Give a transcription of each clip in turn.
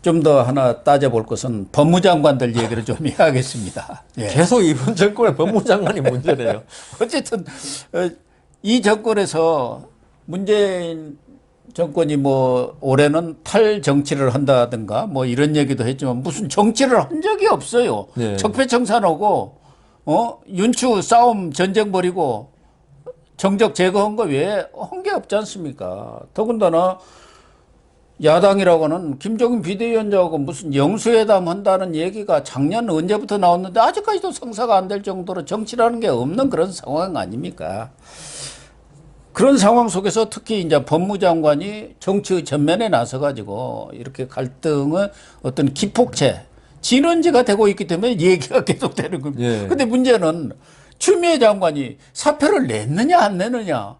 좀 더 하나 따져볼 것은 법무장관들 얘기를 좀 해야겠습니다. 예. 계속 이번 정권의 법무장관이 문제네요. 어쨌든 이 정권에서 문재인 정권이 뭐 올해는 탈정치를 한다든가 뭐 이런 얘기도 했지만 무슨 정치를 한 적이 없어요. 네. 적폐청산하고 윤추 싸움 전쟁 벌이고 정적 제거한 거 외에 한 게 없지 않습니까? 더군다나 야당이라고는 김종인 비대위원장하고 무슨 영수회담 한다는 얘기가 작년 언제부터 나왔는데 아직까지도 성사가 안 될 정도로 정치라는 게 없는 그런 상황 아닙니까? 그런 상황 속에서 특히 이제 법무장관이 정치의 전면에 나서가지고 이렇게 갈등의 어떤 기폭제, 진원지가 되고 있기 때문에 얘기가 계속되는 겁니다. 예. 근데 문제는 추미애 장관이 사표를 냈느냐 안 내느냐.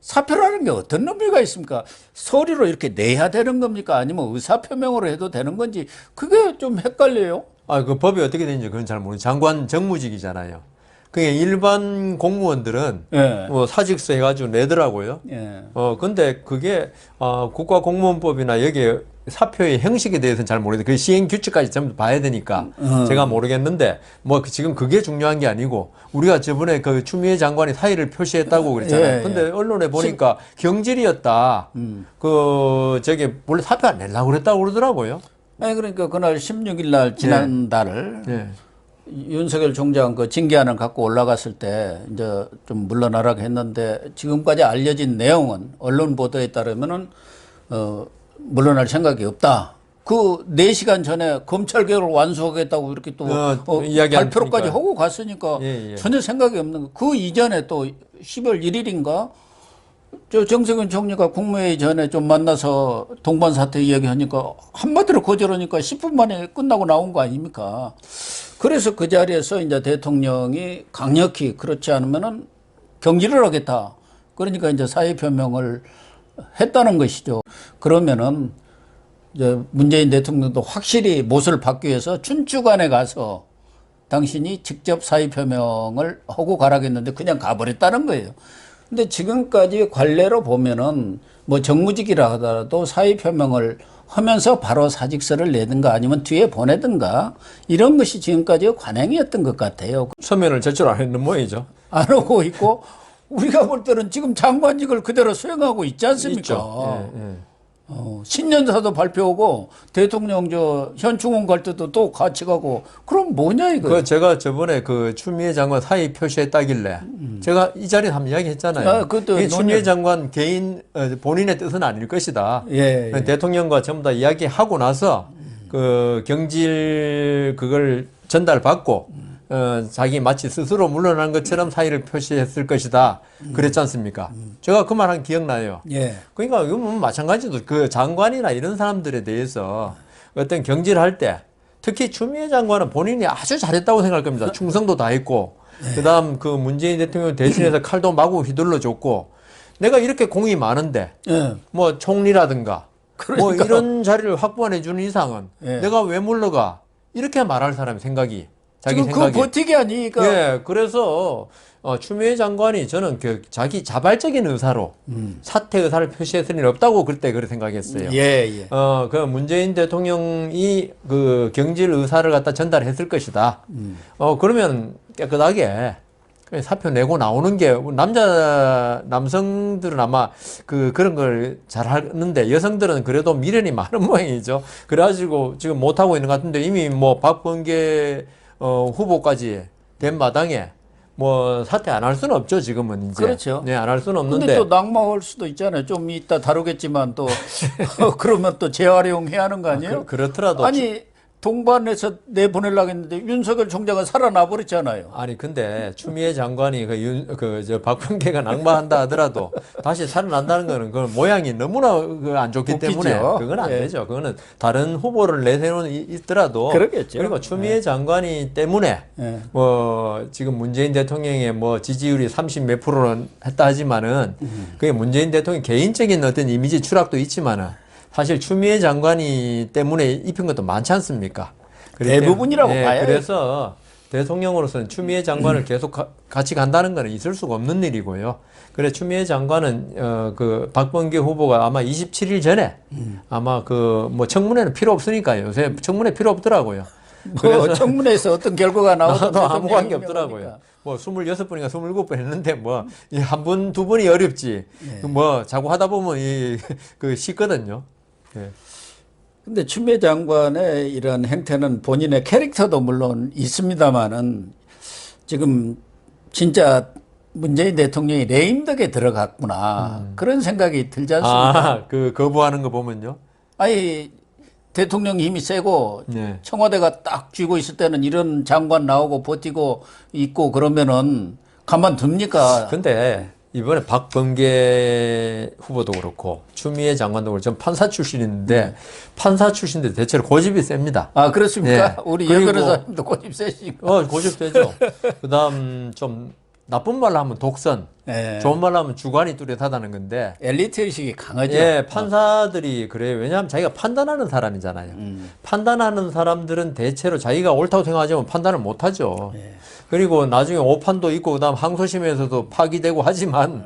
사표라는 게 어떤 의미가 있습니까? 서류로 이렇게 내야 되는 겁니까? 아니면 의사표명으로 해도 되는 건지 그게 좀 헷갈려요. 그 법이 어떻게 되는지 그건 잘 모르겠어요. 장관 정무직이잖아요. 그게 일반 공무원들은 예. 뭐 사직서 해가지고 내더라고요. 예. 근데 그게 국가공무원법이나 여기에 사표의 형식에 대해서는 잘 모르겠는데 그 시행 규칙까지 전부 봐야 되니까 제가 모르겠는데 뭐 지금 그게 중요한 게 아니고 우리가 저번에 그 추미애 장관이 사의를 표시했다고 그랬잖아요. 예, 근데 언론에 보니까 경질이었다. 그 저기 원래 사표 안 내려고 그랬다고 그러더라고요. 아니 그러니까 그날 16일 날 지난달을 네. 윤석열 총장 그 징계안을 갖고 올라갔을 때 이제 좀 물러나라고 했는데 지금까지 알려진 내용은 언론 보도에 따르면은 물러날 생각이 없다. 그 4시간 전에 검찰 개혁을 완수하겠다고 이렇게 또 발표로까지 하고 갔으니까 전혀 생각이 없는 거. 그 이전에 또 10월 1일인가 저 정세균 총리가 국무회의 전에 좀 만나서 동반 사태 이야기하니까 한마디로 거절하니까 10분 만에 끝나고 나온 거 아닙니까? 그래서 그 자리에서 이제 대통령이 강력히 그렇지 않으면은 경질을 하겠다. 그러니까 이제 사의 표명을 했다는 것이죠. 그러면은 이제 문재인 대통령도 확실히 못을 받기 위해서 춘추관에 가서 당신이 직접 사의 표명을 하고 가라겠는데 그냥 가버렸다는 거예요. 근데 지금까지 관례로 보면은 뭐 정무직이라 하더라도 사의 표명을 하면서 바로 사직서를 내든가 아니면 뒤에 보내든가 이런 것이 지금까지 관행이었던 것 같아요. 서면을 제출 안 했는 모양이죠. 안 하고 있고 우리가 볼 때는 지금 장관직을 그대로 수행하고 있지 않습니까? 있죠. 신년사도 발표하고 대통령 저 현충원 갈 때도 또 같이 가고 그럼 뭐냐 이거? 그 제가 저번에 그 추미애 장관 사의 표시했다길래 제가 이 자리에 한번 이야기했잖아요. 이 추미애 장관 개인 본인의 뜻은 아닐 것이다. 예. 대통령과 전부 다 이야기하고 나서 그 경질 그걸 전달받고 자기 마치 스스로 물러난 것처럼 사의를 표시했을 것이다. 그랬지 않습니까? 제가 그 말 한 기억나요. 예. 그러니까 이건 마찬가지로 그 장관이나 이런 사람들에 대해서 어떤 경질할 때 특히 추미애 장관은 본인이 아주 잘했다고 생각할 겁니다. 충성도 다했고 그다음 그 문재인 대통령 대신해서 칼도 마구 휘둘러 줬고 내가 이렇게 공이 많은데 뭐 총리라든가 뭐 이런 자리를 확보해 주는 이상은 내가 왜 물러가 이렇게 말할 사람의 생각이 자기 지금 생각이. 그 버티기 아니니까. 예, 그래서 추미애 장관이 저는 그 자기 자발적인 의사로 사퇴 의사를 표시했을 일 없다고 그때 그렇게 생각했어요. 예. 그 문재인 대통령이 그 경질 의사를 갖다 전달했을 것이다. 그러면 깨끗하게 사표 내고 나오는 게 남성들은 아마 그런 걸 잘 하는데 여성들은 그래도 미련이 많은 모양이죠. 그래가지고 지금 못하고 있는 것 같은데 이미 뭐 박범계 후보까지 된 마당에 뭐 사퇴 안 할 수는 없죠 지금은 이제. 그렇죠. 네, 안 할 수는 없는데. 근데 또 낙마할 수도 있잖아요. 좀 이따 다루겠지만 또 그러면 또 재활용해야 하는 거 아니에요? 그렇더라도 아니 동반해서 내보내려고 했는데 윤석열 총장은 살아나 버렸잖아요. 아니 근데 추미애 장관이 저 박범계가 낙마한다 하더라도 다시 살아난다는 거는 그 모양이 너무나 안 좋기 웃기죠. 때문에 그건 안 되죠. 그거는 다른 후보를 내세우는 있더라도 그러겠죠. 그리고 추미애 장관이 때문에 뭐 지금 문재인 대통령의 뭐 지지율이 30 몇 프로는 했다 하지만은 그게 문재인 대통령 개인적인 어떤 이미지 추락도 있지만은 사실 추미애 장관이 때문에 입힌 것도 많지 않습니까? 대부분이라고 봐요. 그래서 대통령으로서는 추미애 장관을 계속 같이 간다는 것은 있을 수가 없는 일이고요. 그래 추미애 장관은 그 박범계 후보가 아마 27일 전에 아마 그 뭐 청문회는 필요 없으니까요. 요새 청문회 필요 없더라고요. 뭐 청문회에서 어떤 결과가 나와도 아무 관계 없더라고요. 뭐 26번인가 27번 했는데 뭐 한 분, 두 분이 어렵지. 뭐 자꾸 하다 보면 그 쉽거든요. 예. 근데 추미애 장관의 이런 행태는 본인의 캐릭터도 물론 있습니다만은 지금 진짜 문재인 대통령이 레임덕에 들어갔구나. 그런 생각이 들지 않습니까? 그 거부하는 거 보면요. 아니, 대통령 힘이 세고 네. 청와대가 딱 쥐고 있을 때는 이런 장관 나오고 버티고 있고 그러면은 가만둡니까? 근데 이번에 박범계 후보도 그렇고 추미애 장관도 그렇고 전 판사 출신인데 판사 출신들 대체로 고집이 셉니다. 아, 그렇습니까? 네. 우리 그리고- 여 변호사님도 고집 세시고. 고집 세죠. 그다음 좀 나쁜 말로 하면 독선, 예. 좋은 말로 하면 주관이 뚜렷하다는 건데 엘리트 의식이 강하죠. 예, 판사들이 그래요. 왜냐하면 자기가 판단하는 사람이잖아요. 판단하는 사람들은 대체로 자기가 옳다고 생각하지만 판단을 못하죠. 그리고 나중에 오판도 있고 그다음 항소심에서도 파기되고 하지만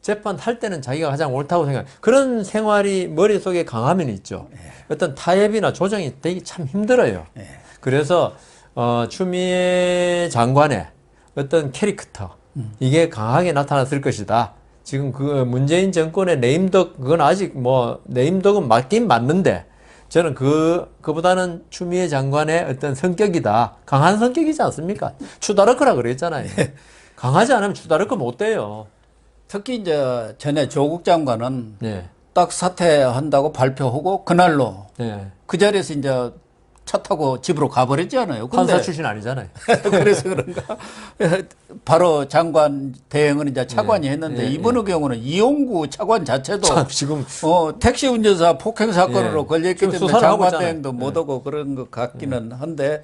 재판할 때는 자기가 가장 옳다고 생각. 그런 생활이 머릿속에 강하면 있죠. 어떤 타협이나 조정이 되기 참 힘들어요. 그래서 추미애 장관의 어떤 캐릭터 이게 강하게 나타났을 것이다. 지금 그 문재인 정권의 네임덕 그건 아직 뭐 네임덕은 맞긴 맞는데 저는 그보다는 추미애 장관의 어떤 성격이다. 강한 성격이지 않습니까? 추다르크라 그랬잖아요. 강하지 않으면 추다르크 못 돼요. 특히 이제 전에 조국 장관은 네. 딱 사퇴한다고 발표하고 그날로 네. 그 자리에서 이제 차 타고 집으로 가버렸잖아요. 근데 판사 출신 아니잖아요. 그래서 그런가 바로 장관 대행은 이제 차관이 했는데 이번의 경우는 이용구 차관 자체도 참 지금 택시 운전사 폭행 사건으로 걸려있기 지금 때문에 수사를 하고 장관 있잖아요. 대행도 못 오고 그런 것 같기는 한데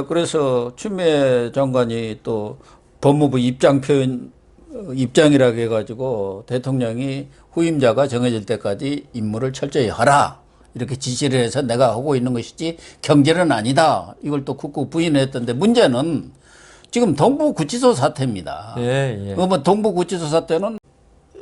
그래서 추미애 장관이 또 법무부 입장 표현 입장이라고 해가지고 대통령이 후임자가 정해질 때까지 임무를 철저히 하라. 이렇게 지시를 해서 내가 하고 있는 것이지 경제는 아니다. 이걸 또 굳고 부인했던데 문제는 지금 동부구치소 사태입니다. 예. 뭐 동부구치소 사태는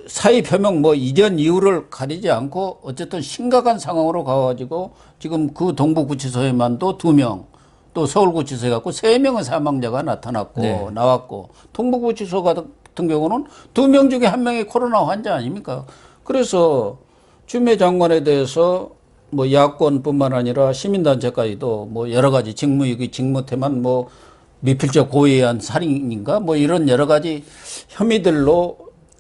사의 표명 뭐 이전 이후를 가리지 않고 어쨌든 심각한 상황으로 가가지고 지금 그 동부구치소에만도 2명 또 서울구치소에 갖고 3명의 사망자가 나타났고 나왔고 동부구치소 같은 경우는 2명 중에 1명이 코로나 환자 아닙니까? 그래서 추미애 장관에 대해서 뭐 야권뿐만 아니라 시민단체까지도 뭐 여러 가지 직무유기, 직무태만 뭐 미필적 고의한 살인인가 뭐 이런 여러 가지 혐의들로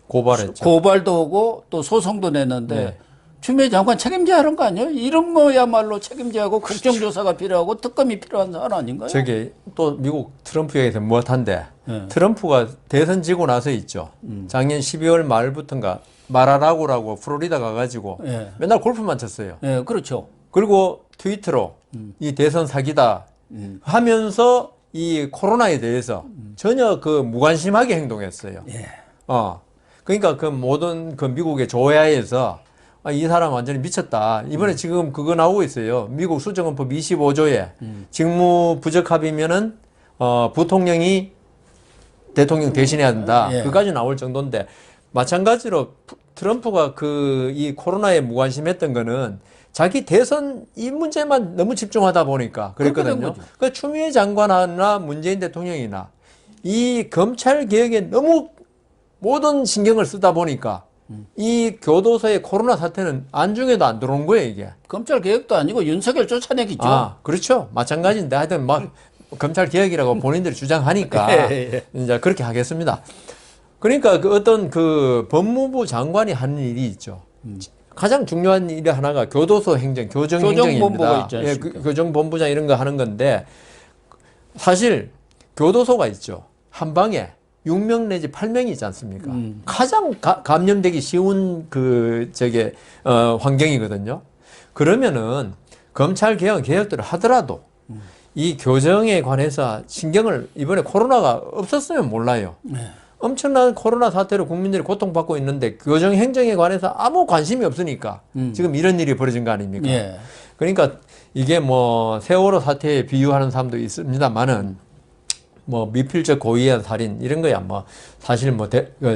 고발했죠. 고발도 하고 또 소송도 냈는데 추미애 장관 책임져야 하는 거 아니에요? 이런 거야말로 책임져야하고 국정조사가 필요하고 특검이 필요한 사안 아닌가요? 저기 또 미국 트럼프 얘기해서 무엇한데 트럼프가 대선 지고 나서 있죠. 작년 12월 말부터인가 마라라고라고 플로리다 가가지고 맨날 골프만 쳤어요. 예, 그렇죠. 그리고 트위터로 이 대선 사기다 하면서 이 코로나에 대해서 전혀 그 무관심하게 행동했어요. 그러니까 그 모든 그 미국의 조야에서 이 사람 완전히 미쳤다. 이번에 지금 그거 나오고 있어요. 미국 수정헌법 25조에 직무 부적합이면은 부통령이 대통령 대신해야 된다. 그까지 나올 정도인데 마찬가지로 트럼프가 이 코로나에 무관심했던 거는 자기 대선 이 문제만 너무 집중하다 보니까 그랬거든요. 그 추미애 장관이나 문재인 대통령이나 이 검찰 개혁에 너무 모든 신경을 쓰다 보니까 이 교도소의 코로나 사태는 안중에도 안 들어온 거예요, 이게. 검찰 개혁도 아니고 윤석열 쫓아내기죠. 그렇죠. 마찬가지인데 하여튼 막 검찰 개혁이라고 본인들이 주장하니까 이제 그렇게 하겠습니다. 그러니까 그 어떤 그 법무부 장관이 하는 일이 있죠. 가장 중요한 일이 하나가 교도소 행정, 교정본부가 교정행정입니다. 있지 않습니까? 교정본부장 이런 거 하는 건데 사실 교도소가 있죠. 한 방에 6명 내지 8명이 있지 않습니까? 가장 감염되기 쉬운 환경이거든요. 그러면은 검찰 개혁들을 하더라도 이 교정에 관해서 신경을 이번에 코로나가 없었으면 몰라요. 엄청난 코로나 사태로 국민들이 고통받고 있는데 교정 행정에 관해서 아무 관심이 없으니까 지금 이런 일이 벌어진 거 아닙니까? 그러니까 이게 뭐 세월호 사태에 비유하는 사람도 있습니다만은 뭐 미필적 고의한 살인 이런 거야 뭐 사실 뭐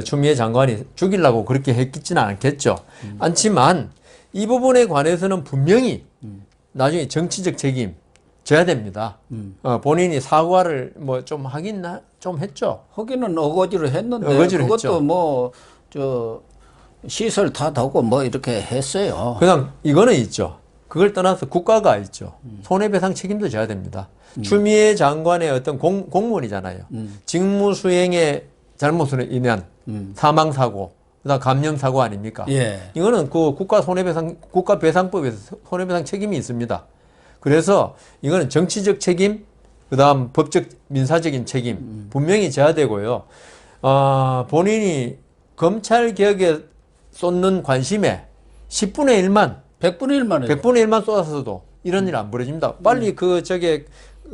추미애 장관이 죽이려고 그렇게 했겠지는 않겠죠. 않지만 이 부분에 관해서는 분명히 나중에 정치적 책임 져야 됩니다. 본인이 사과를 뭐 좀 하긴 좀 했죠. 하기는 어거지로 했는데 어거지로 그것도 했죠. 뭐 저 시설 다 하고 뭐 이렇게 했어요. 그냥 이거는 있죠. 그걸 떠나서 국가가 있죠. 손해배상 책임도 져야 됩니다. 추미애 장관의 어떤 공무원이잖아요. 직무 수행의 잘못으로 인한 사망사고, 그다음 감염사고 아닙니까? 예. 이거는 그 국가배상법에서 손해배상 책임이 있습니다. 그래서 이거는 정치적 책임, 그다음 법적 민사적인 책임 분명히 져야 되고요. 본인이 검찰 개혁에 쏟는 관심에 10분의 1만 100분의 1만 해도 100분의 1만 쏟았어도 이런 일 안 벌어집니다. 빨리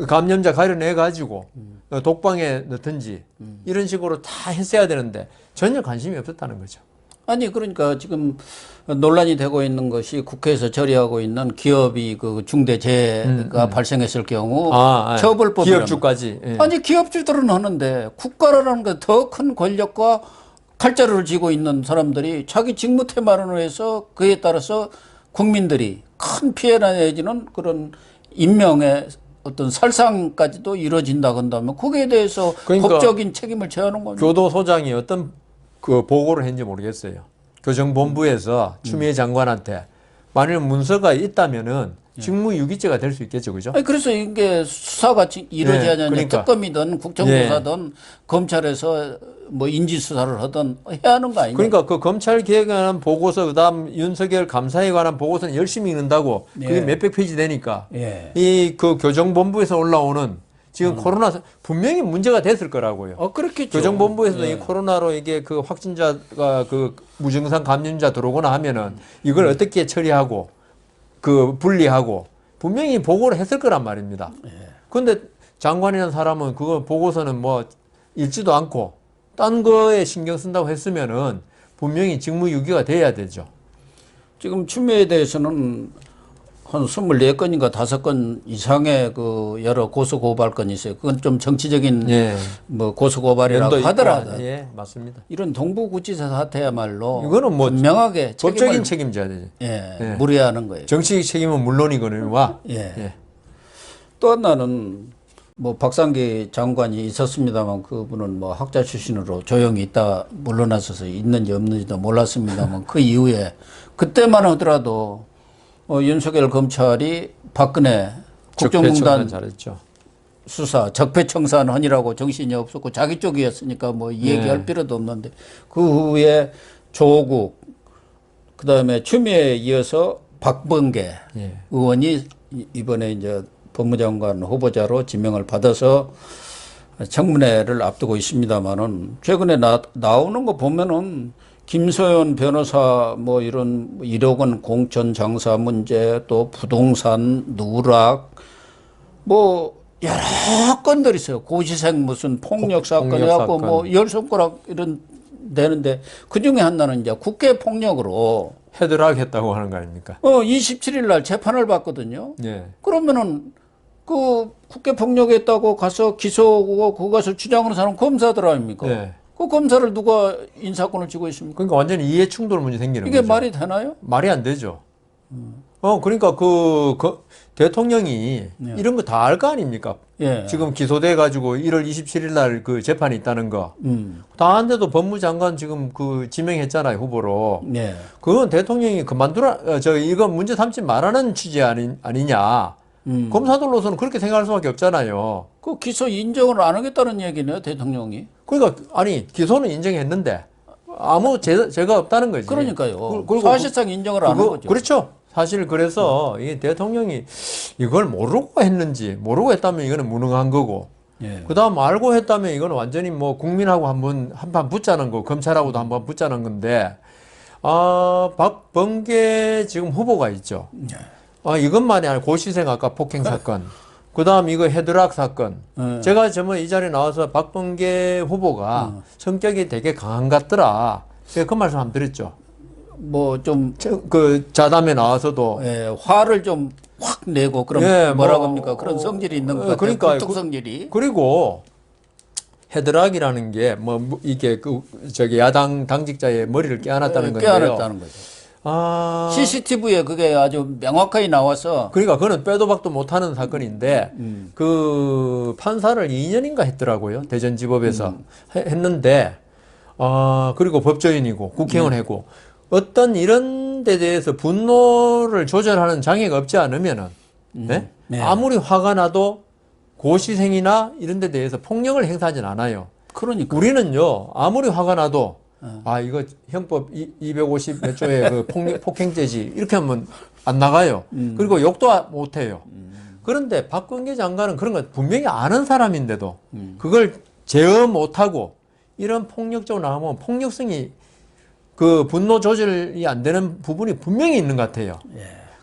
감염자 가려내 가지고 독방에 넣든지 이런 식으로 다 했어야 되는데 전혀 관심이 없었다는 거죠. 아니 그러니까 지금 논란이 되고 있는 것이 국회에서 처리하고 있는 기업이 그 중대재해가 발생했을 경우 처벌법이 기업주까지. 예. 아니 기업주들은 하는데 국가라는 게 더 큰 권력과 칼자루를 쥐고 있는 사람들이 자기 직무 태만으로 해서 그에 따라서 국민들이 큰 피해나 내지는 그런 인명의 어떤 살상까지도 이루어진다 한다면 거기에 대해서 그러니까 법적인 책임을 져야 하는 거죠. 교도소장이 어떤 그 보고를 했는지 모르겠어요. 교정본부에서 추미애 장관한테 만일 문서가 있다면은 직무유기죄가 될 수 있겠죠, 그죠? 아니, 그래서 이게 수사가 이루어져야 하는 그러니까. 특검이든 국정조사든 검찰에서 뭐 인지수사를 하든 해야 하는 거 아니냐. 그러니까 그 검찰 개혁에 관한 보고서 그다음 윤석열 감사에 관한 보고서는 열심히 읽는다고 그게 몇백 페이지 되니까 이 그 교정본부에서 올라오는 지금 코로나 분명히 문제가 됐을 거라고요. 그렇겠죠. 교정본부에서도 이 코로나로 이게 그 확진자가 그 무증상 감염자 들어오거나 하면은 이걸 어떻게 처리하고 그 분리하고 분명히 보고를 했을 거란 말입니다. 그런데 장관이라는 사람은 그거 보고서는 뭐 읽지도 않고 딴 거에 신경 쓴다고 했으면은 분명히 직무유기가 돼야 되죠. 지금 추미애에 대해서는 한 24건인가 5건 이상의 그 여러 고소고발건이 있어요. 그건 좀 정치적인 뭐 고소고발이라고 하더라도 맞습니다. 이런 동부구치소 사태야말로 이거는 뭐 분명하게 법적인 책임져야 되죠. 물어야 하는 거예요. 정치적 책임은 물론이거니와 또 하나는 뭐 박상기 장관이 있었습니다만 그분은 뭐 학자 출신으로 조용히 있다 물러나서서 있는지 없는지도 몰랐습니다만 그 이후에 그때만 하더라도 윤석열 검찰이 박근혜 국정농단 잘했죠. 수사 적폐청산헌이라고 정신이 없었고 자기 쪽이었으니까 뭐 얘기할 필요도 없는데 그 후에 조국 그다음에 추미애에 이어서 박범계 의원이 이번에 이제 법무장관 후보자로 지명을 받아서 청문회를 앞두고 있습니다만은 최근에 나오는 거 보면은 김소연 변호사 뭐 이런 1억 원 공천 장사 문제 또 부동산 누락 뭐 여러 건들이 있어요. 고시생 무슨 폭력 사건 해갖고 뭐 10손가락 이런 되는데 그 중에 하나는 이제 국회 폭력으로 헤드락 했다고 하는 거 아닙니까? 27일 날 재판을 받거든요. 그러면은 그 국회 폭력했다고 가서 기소하고 그것을 주장하는 사람은 검사들 아닙니까? 그 검사를 누가 인사권을 쥐고 있습니까? 그러니까 완전히 이해 충돌 문제 생기는 이게 거죠. 말이 되나요? 말이 안 되죠. 그러니까 그 대통령이 이런 거 다 알 거 아닙니까? 지금 기소돼 가지고 1월 27일 날 그 재판이 있다는 거. 다 안돼도 법무장관 지금 그 지명했잖아요, 후보로. 그건 대통령이 그만두라, 이건 문제 삼지 말라는 취지 아니냐. 검사들로서는 그렇게 생각할 수밖에 없잖아요. 그 기소 인정을 안 하겠다는 얘기네요, 대통령이. 그러니까 아니 기소는 인정했는데 아무 죄가 없다는 거지. 그러니까요. 사실상 인정을 안 한 거죠. 그렇죠. 사실 그래서 이 대통령이 이걸 모르고 했는지 모르고 했다면 이거는 무능한 거고. 그다음 알고 했다면 이거는 완전히 뭐 국민하고 한판 붙자는 거, 검찰하고도 한번 붙자는 건데 박범계 지금 후보가 있죠. 이것만이 아니라 고시생 아까 폭행 사건. 그다음 이거 헤드락 사건. 제가 저번 이 자리에 나와서 박범계 후보가 성격이 되게 강한 것 같더라. 제가 그 말씀 한번 드렸죠. 뭐 좀 그 자담에 나와서도 화를 좀 확 내고 그런 뭐라고 합니까? 그런 성질이 있는 것 같아요. 그러니까 굴뚝 성질이. 그리고 헤드락이라는 게 뭐 이게 그 저기 야당 당직자의 머리를 깨어났다는 건데요. 깨어났다는 거죠. 아, CCTV에 그게 아주 명확하게 나와서 그러니까 그거는 빼도 박도 못하는 사건인데 그 판사를 2년인가 했더라고요. 대전지법에서 했는데 그리고 법조인이고 국회의원 했고 어떤 이런 데 대해서 분노를 조절하는 장애가 없지 않으면은 네? 네. 아무리 화가 나도 고시생이나 이런 데 대해서 폭력을 행사하진 않아요. 그러니까 우리는요, 아무리 화가 나도, 이거 형법 250 몇 조의 그 폭행죄지, 이렇게 하면 안 나가요. 그리고 욕도 못 해요. 그런데 박범계 장관은 그런 거 분명히 아는 사람인데도 그걸 제어 못 하고 이런 폭력적으로 나가면 폭력성이 그 분노 조절이 안 되는 부분이 분명히 있는 것 같아요.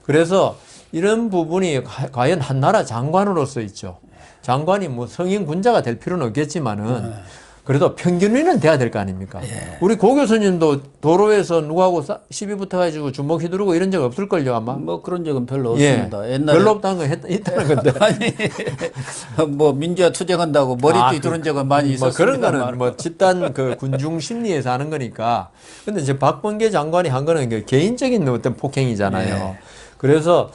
그래서 이런 부분이 과연 한 나라 장관으로서 있죠. 장관이 뭐 성인 군자가 될 필요는 없겠지만은 그래도 평균위는 돼야 될 거 아닙니까? 우리 고 교수님도 도로에서 누구하고 시비 붙어가지고 주먹 휘두르고 이런 적 없을걸요, 아마? 뭐 그런 적은 별로 없습니다. 옛날에 별로 없다는 건 있다는 건데. 아니 뭐 민주화 투쟁한다고 머리 뒤두른 적은 많이 뭐 있었습니다. 그런 거는 뭐 집단 그 군중 심리에서 하는 거니까. 근데 이제 박범계 장관이 한 거는 그 개인적인 어떤 폭행이잖아요. 그래서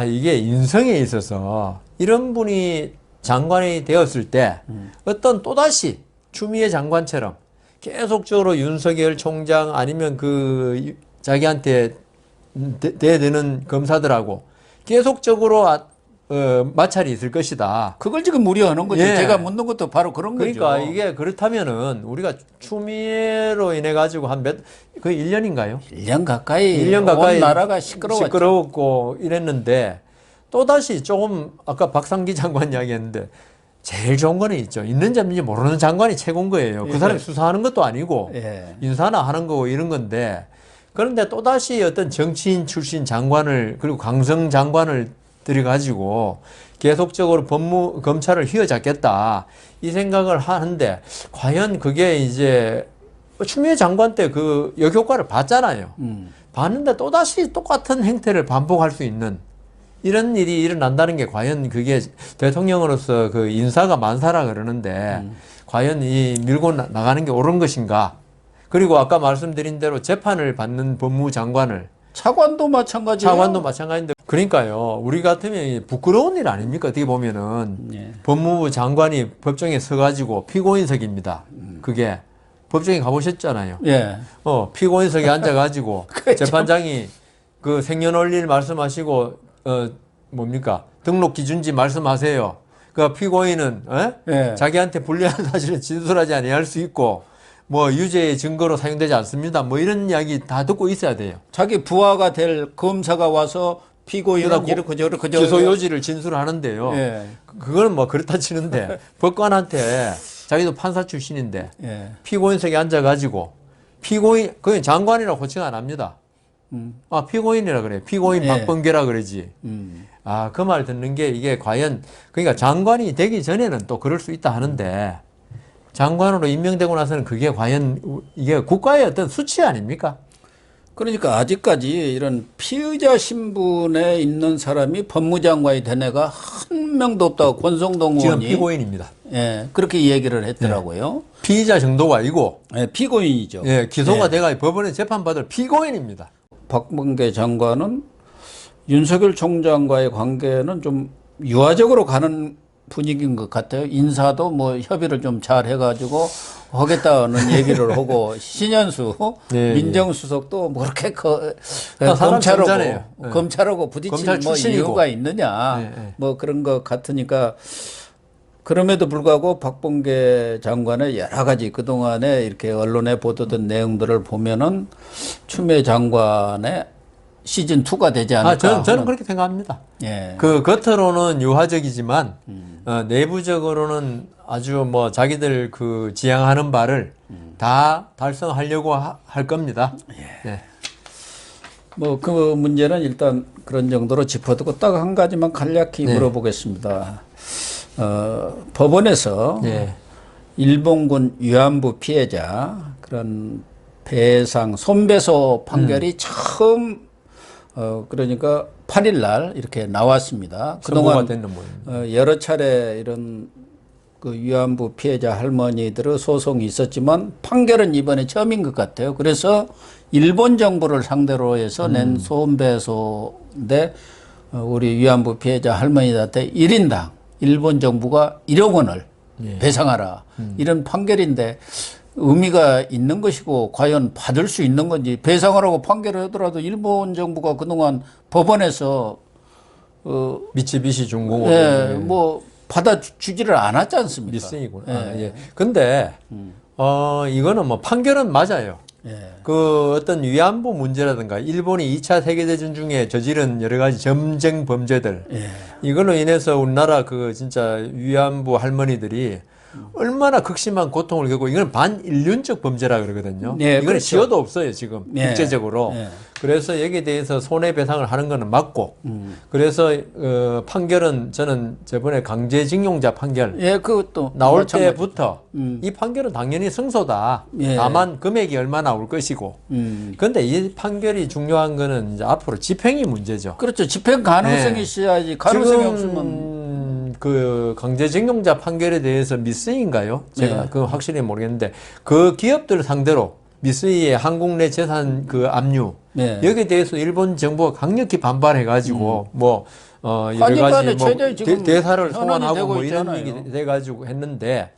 이게 인성에 있어서 이런 분이 장관이 되었을 때 어떤 또다시 추미애 장관처럼 계속적으로 윤석열 총장 아니면 그 자기한테 대드는 검사들하고 계속적으로 마찰이 있을 것이다. 그걸 지금 우려하는 거죠. 예. 제가 묻는 것도 바로 그런 그러니까 거죠. 이게 그렇다면은 우리가 추미애로 인해 가지고 거의 1년인가요? 1년 가까이 1년 가까이 온 나라가 시끄러웠죠. 시끄러웠고 이랬는데 또다시 조금 아까 박상기 장관 이야기했는데 제일 좋은 거는 있죠. 있는지 없는지 모르는 장관이 최고인 거예요. 그 사람이 수사하는 것도 아니고 예. 인사나 하는 거고 이런 건데 그런데 또다시 어떤 정치인 출신 장관을 그리고 강성 장관을 들여가지고 계속적으로 검찰을 휘어잡겠다 이 생각을 하는데 과연 그게 이제 추미애 장관 때 그 역효과를 봤잖아요. 봤는데 또다시 똑같은 행태를 반복할 수 있는 이런 일이 일어난다는 게 과연 그게 대통령으로서 그 인사가 만사라 그러는데 과연 이 밀고 나가는 게 옳은 것인가? 그리고 아까 말씀드린 대로 재판을 받는 법무장관을 차관도 마찬가지예요. 차관도 마찬가지인데 그러니까요. 우리 같으면 부끄러운 일 아닙니까? 어떻게 보면은 예. 법무부 장관이 법정에 서가지고 피고인석입니다. 그게 법정에 가보셨잖아요. 예. 피고인석에 앉아가지고 재판장이 그 생년월일 말씀하시고 뭡니까 등록 기준지 말씀하세요. 그 피고인은 예. 자기한테 불리한 사실은 진술하지 아니할 수 있고 뭐 유죄의 증거로 사용되지 않습니다. 뭐 이런 이야기 다 듣고 있어야 돼요. 자기 부하가 될 검사가 와서 피고인은 이렇게 저렇게 기소 요지를 진술하는데요. 예. 그거는 뭐 그렇다 치는데 법관한테 자기도 판사 출신인데 예. 피고인석에 앉아가지고 그건 장관이라고 호칭 안 합니다. 피고인이라 그래. 피고인 예. 박범계라 그러지. 그 말 듣는 게 이게 과연 그러니까 장관이 되기 전에는 또 그럴 수 있다 하는데 장관으로 임명되고 나서는 그게 과연 이게 국가의 어떤 수치 아닙니까? 그러니까 아직까지 이런 피의자 신분에 있는 사람이 법무장관이 된 애가 한 명도 없다고 권성동 지금 의원이 피고인입니다. 예, 그렇게 얘기를 했더라고요. 피의자 정도가 아니고 예, 피고인이죠. 기소가 돼가 법원에 재판받을 피고인입니다. 박범계 장관은 윤석열 총장과의 관계는 좀 유화적으로 가는 분위기인 것 같아요. 인사도 뭐 협의를 좀 잘 해가지고 하겠다는 얘기를 하고 신현수 민정수석도 뭐 그렇게 검찰하고 부딪힐 검찰 뭐 출신이고. 이유가 있느냐 뭐 그런 것 같으니까 그럼에도 불구하고 박범계 장관의 여러 가지 그동안에 이렇게 언론에 보도된 내용들을 보면은 추미애 장관의 시즌2가 되지 않을까. 저는 그렇게 생각합니다. 예. 그 겉으로는 유화적이지만 내부적으로는 아주 뭐 자기들 그 지향하는 바를 다 달성하려고 할 겁니다. 네. 뭐 그 문제는 일단 그런 정도로 짚어두고 딱 한 가지만 간략히 물어보겠습니다. 법원에서 일본군 위안부 피해자 그런 배상 손배소 판결이 처음 그러니까 8일 날 이렇게 나왔습니다. 그동안 됐는 여러 차례 이런 그 위안부 피해자 할머니들의 소송이 있었지만 판결은 이번에 처음인 것 같아요. 그래서 일본 정부를 상대로 해서 낸 소원배소인데 우리 위안부 피해자 할머니한테 1인당 일본 정부가 1억 원을 배상하라. 이런 판결인데 의미가 있는 것이고 과연 받을 수 있는 건지 배상하라고 판결을 하더라도 일본 정부가 그동안 법원에서 미쓰비시 중공업 예, 뭐 받아주지를 않았지 않습니까? 미쓰이구나. 예. 아, 예. 근데 이거는 뭐 판결은 맞아요. 예. 그 어떤 위안부 문제라든가 일본이 2차 세계대전 중에 저지른 여러 가지 전쟁 범죄들 예. 이걸로 인해서 우리나라 그 진짜 위안부 할머니들이 얼마나 극심한 고통을 겪고 이건 반인륜적 범죄라 그러거든요. 네, 이건 그렇죠. 시효도 없어요 지금 네. 국제적으로. 네. 그래서 여기에 대해서 손해배상을 하는 거는 맞고. 그래서 판결은 저는 저번에 강제징용자 판결 예, 그것도 나올 마찬가지. 때부터 이 판결은 당연히 승소다. 예. 다만 금액이 얼마 나올 것이고. 그런데 이 판결이 중요한 거는 이제 앞으로 집행이 문제죠. 그렇죠. 집행 가능성이 네. 있어야지. 가능성이 지금 없으면 그 강제징용자 판결에 대해서 미쓰이인가요? 제가 그 확실히 모르겠는데 그 기업들 상대로 미쓰이의 한국 내 재산 그 압류 네. 여기에 대해서 일본 정부가 강력히 반발해가지고 뭐 여러 가지 한일간의 뭐 최대 지금 대사를 현안이 소환하고 되고 뭐 이런 있잖아요. 얘기 돼가지고 했는데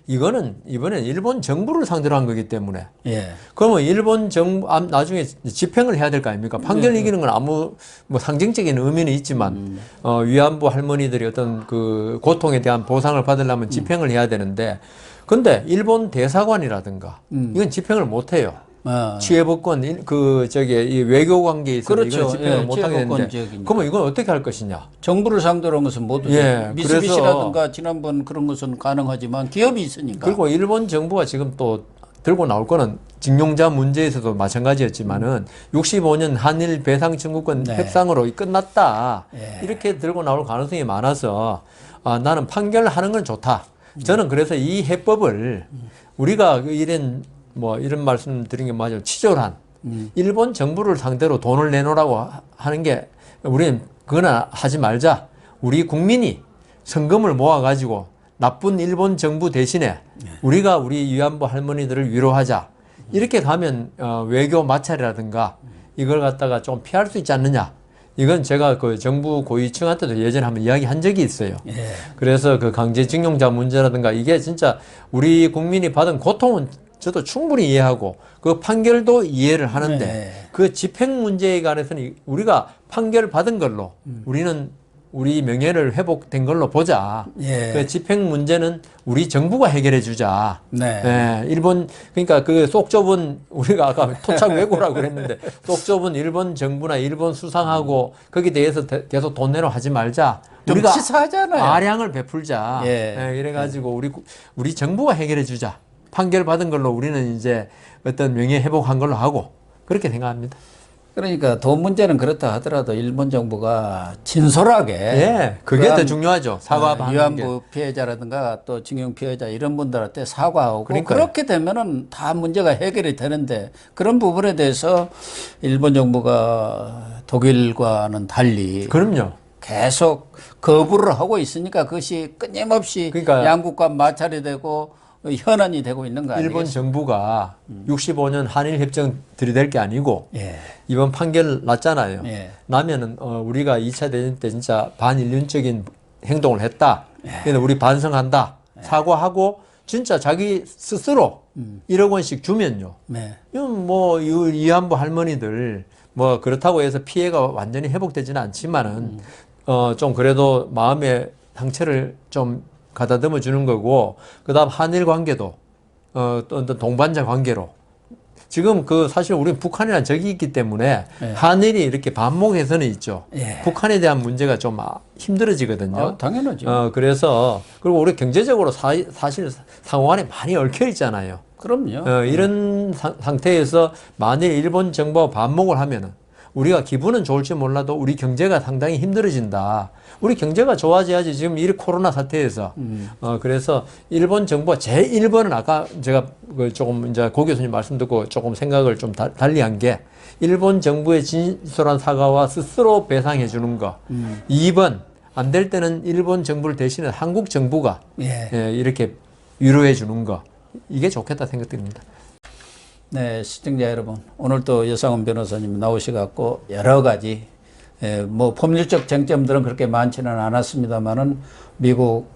이거는 이번엔 일본 정부를 상대로 한 거기 때문에 예. 그러면 일본 정부 나중에 집행을 해야 될 거 아닙니까? 판결 이기는 건 아무 뭐 상징적인 의미는 있지만 위안부 할머니들이 어떤 그 고통에 대한 보상을 받으려면 집행을 해야 되는데 근데 일본 대사관이라든가 이건 집행을 못 해요. 아. 취해법권 그 저기 이 외교 관계에 있어서 그렇죠. 이건 집행을 예, 못 하게 취해법권 되는데 지역입니다. 그러면 이건 어떻게 할 것이냐? 정부를 상대로 한 것은 모두 예, 미쓰비시라든가 지난번 그런 것은 가능하지만 기업이 있으니까. 그리고 일본 정부가 지금 또 들고 나올 거는 징용자 문제에서도 마찬가지였지만은 65년 한일 배상 청구권 네. 협상으로 끝났다. 예. 이렇게 들고 나올 가능성이 많아서 나는 판결하는 건 좋다. 저는 그래서 이 해법을 우리가 이런 말씀 드린 게 맞아요. 치졸한 일본 정부를 상대로 돈을 내놓으라고 하는 게 우리는 그거나 하지 말자. 우리 국민이 성금을 모아가지고 나쁜 일본 정부 대신에 우리가 우리 위안부 할머니들을 위로하자. 이렇게 가면 외교 마찰이라든가 이걸 갖다가 좀 피할 수 있지 않느냐. 이건 제가 그 정부 고위층한테도 예전에 한번 이야기한 적이 있어요. 예. 그래서 그 강제징용자 문제라든가 이게 진짜 우리 국민이 받은 고통은 저도 충분히 이해하고 그 판결도 이해를 하는데 네. 그 집행 문제에 관해서는 우리가 판결 받은 걸로 우리는 우리 명예를 회복된 걸로 보자. 예. 그 집행 문제는 우리 정부가 해결해 주자. 네. 예, 일본 그러니까 그 속 좁은 우리가 아까 토착 외고라고 그랬는데 속 좁은 일본 정부나 일본 수상하고 거기에 대해서 계속 돈 내로 하지 말자. 좀 우리가 치사하잖아요. 아량을 베풀자. 예. 예, 이래가지고 우리 정부가 해결해 주자. 판결 받은 걸로 우리는 이제 어떤 명예 회복한 걸로 하고 그렇게 생각합니다. 그러니까 돈 문제는 그렇다 하더라도 일본 정부가 진솔하게 예, 그게 더 중요하죠. 사과하는 게. 위안부 피해자라든가 또 징용 피해자 이런 분들한테 사과하고 그러니까요. 그렇게 되면은 다 문제가 해결이 되는데 그런 부분에 대해서 일본 정부가 독일과는 달리 그럼요. 계속 거부를 하고 있으니까 그것이 끊임없이 그러니까 양국과 마찰이 되고 현안이 되고 있는 거 아니겠어요? 일본 정부가 65년 한일 협정 들이댈 게 아니고 예. 이번 판결 났잖아요. 예. 나면은 우리가 2차 대전 때 진짜 반인륜적인 행동을 했다. 그래서 우리 반성한다. 사과하고 진짜 자기 스스로 1억 원씩 주면요. 네. 이건 뭐 위안부 할머니들 뭐 그렇다고 해서 피해가 완전히 회복되지는 않지만은 좀 그래도 마음의 상처를 좀 가다듬어 주는 거고 그다음 한일 관계도 또 동반자 관계로 지금 그 사실 우리는 북한이라는 적이 있기 때문에 예. 한일이 이렇게 반목해서는 있죠. 예. 북한에 대한 문제가 좀 힘들어지거든요. 당연하죠. 그래서 그리고 우리 경제적으로 사실 상호간에 많이 얽혀 있잖아요. 그럼요. 이런 상태에서 만일 일본 정부와 반목을 하면은 우리가 기분은 좋을지 몰라도 우리 경제가 상당히 힘들어진다. 우리 경제가 좋아져야지 지금 이 코로나 사태에서. 그래서 일본 정부가 제1번은 아까 제가 그 조금 이제 고 교수님 말씀 듣고 조금 생각을 좀 달리한 게 일본 정부의 진솔한 사과와 스스로 배상해 주는 거. 2번 안 될 때는 일본 정부를 대신해 한국 정부가 예. 이렇게 위로해 주는 거 이게 좋겠다 생각됩니다. 네, 시청자 여러분, 오늘 또 여상훈 변호사님 나오셔갖고 여러 가지 뭐 법률적 쟁점들은 그렇게 많지는 않았습니다만은 미국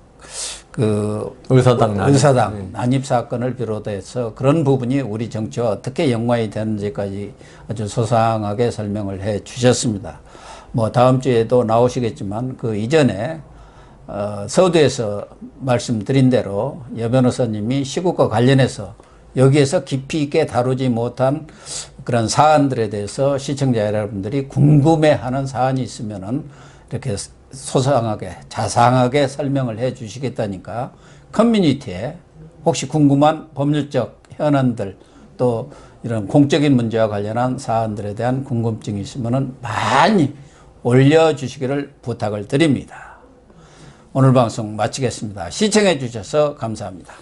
그 의사당 난입 사건을 비롯해서 그런 부분이 우리 정치와 어떻게 연관이 되는지까지 아주 소상하게 설명을 해 주셨습니다. 뭐 다음 주에도 나오시겠지만 그 이전에 서두에서 말씀드린 대로 여 변호사님이 시국과 관련해서 여기에서 깊이 있게 다루지 못한 그런 사안들에 대해서 시청자 여러분들이 궁금해하는 사안이 있으면은 이렇게 소상하게 자상하게 설명을 해 주시겠다니까 커뮤니티에 혹시 궁금한 법률적 현안들 또 이런 공적인 문제와 관련한 사안들에 대한 궁금증이 있으면은 많이 올려주시기를 부탁을 드립니다. 오늘 방송 마치겠습니다. 시청해 주셔서 감사합니다.